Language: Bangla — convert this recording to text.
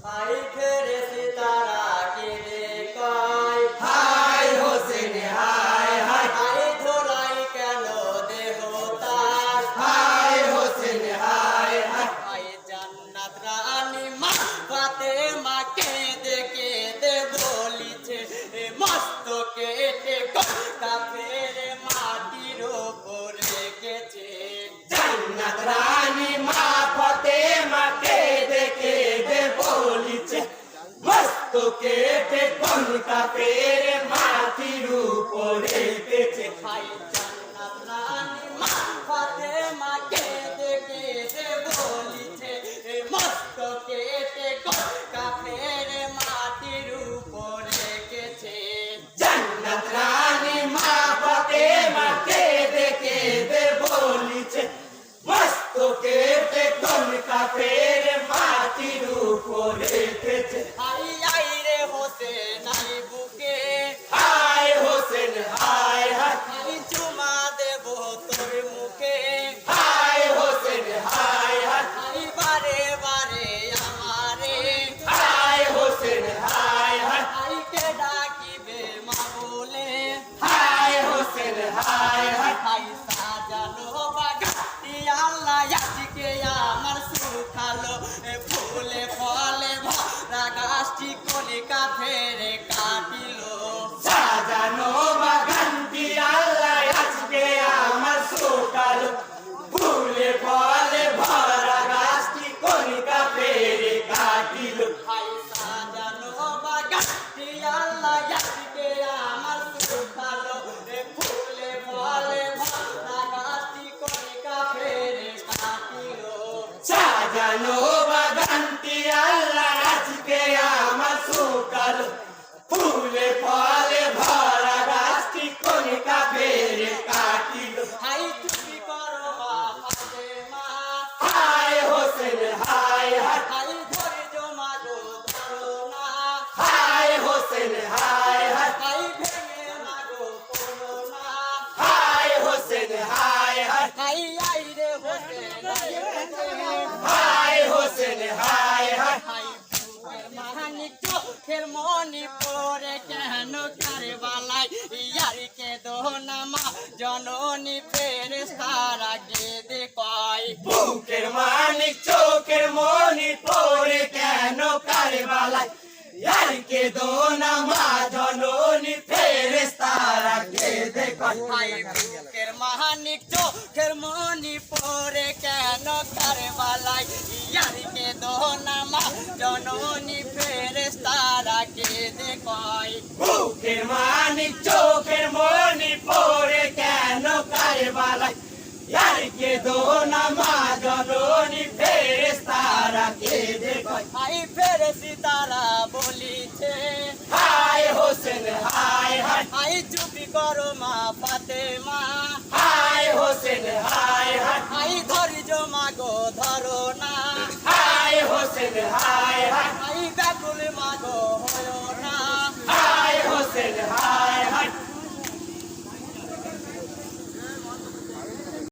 आई फेरे सितारा केने कय हाय হোসেন হায় হায় आई धोलाई केनो देहतार हाय হোসেন হায় হায় आई जन्नत रानी मा फातेमा केंदे केंदे बोलिছে मस्त केटे काफेरे माटिर উপরে গেছে জান্নাত রানী মা ফাতেমা কেঁদে কেঁদে বলিছে মস্ত কেটে কোন কাফের মাটির উপরে গেছে आई जन्नत रानी मा फातेमा केंदे केंदे बोलिছে मस्त केटे काफेरे माटिर উপরে গেছে জান্নাত রানী মা ফাতেমা কেঁদে কেঁদে বলিছে মস্ত কেটে কোন কাফের মাটির উপরে গেছে आई आई रे হোসেন आई বুকে হায় হোসেন হায় হায় आई চুমা দেব তোর মুখে হায় হোসেন হায় হায় आई বারে বারে আমারে হায় হোসেন হায় হায় आई কে ডাকিবে মা বলে হায় হোসেন হায় হায় आई সাজানো বাগাতি আল্লাহ আজকে আমার সুখালো ফুলে ফলে ভরা গাছটি কলিকা ফেরে কাটিলো সাজানো বাগানটি আল্লাহ আজকে আমার সুকালো ফুলে ফলে ভরা গাছটি কণিকা ফেরে কাটিল आई সাজানো বাগাতি আল্লাহ আজকে আমার সুখালো ফুলে ফলে ভরা গাছটি কলিকা ফেরে কাটিলো সাজানো বাগানটি আল্লাহ আজকে আমার সুকালো ফুলে ফলে ভরা গাছটি কণিকা ফেরে কাটিল आई তুমি করো মা ফাতেমা হায় হোসেন হায় হায় आई ধৈর্য মাগো ধরো না হায় হোসেন হায় হায় आई ভেঙে মাগো পড়ো না হায় হোসেন হায় হায় आई রে হোসেন आई হায় হোসেন হায় হায় आई বুকের মানিক চোখের মনি পড়ে কেন কারবালাই ইয়ারকে দোনা মা জননী ফেরেশতারা কেঁদে কয় বুকের মানিক চোখের মনি পড়ে কেন কারবালায় ইয়ারকে দোনা মা জননী ফেরেশতারা কেঁদে কয় आई বুকের মানিক চোখের মনি পড়ে কেন কারবালাই ইয়ারকে দোনা মা জননী ফেরেশতারা কেঁদে কয় বুকের মানিক চোখের মনি পড়ে কেন কারবালায় ইয়ারকে দোনা মা জননী ফেরেশতারা কেঁদে কয় आई ফেরেশতারা বলিছে হায় হোসেন হায় হায় आई চুপি করো মা ফাতেমা হায় হোসেন হায় হায় आई ধৈর্য মাগো ধরো না হায় হোসেন হায়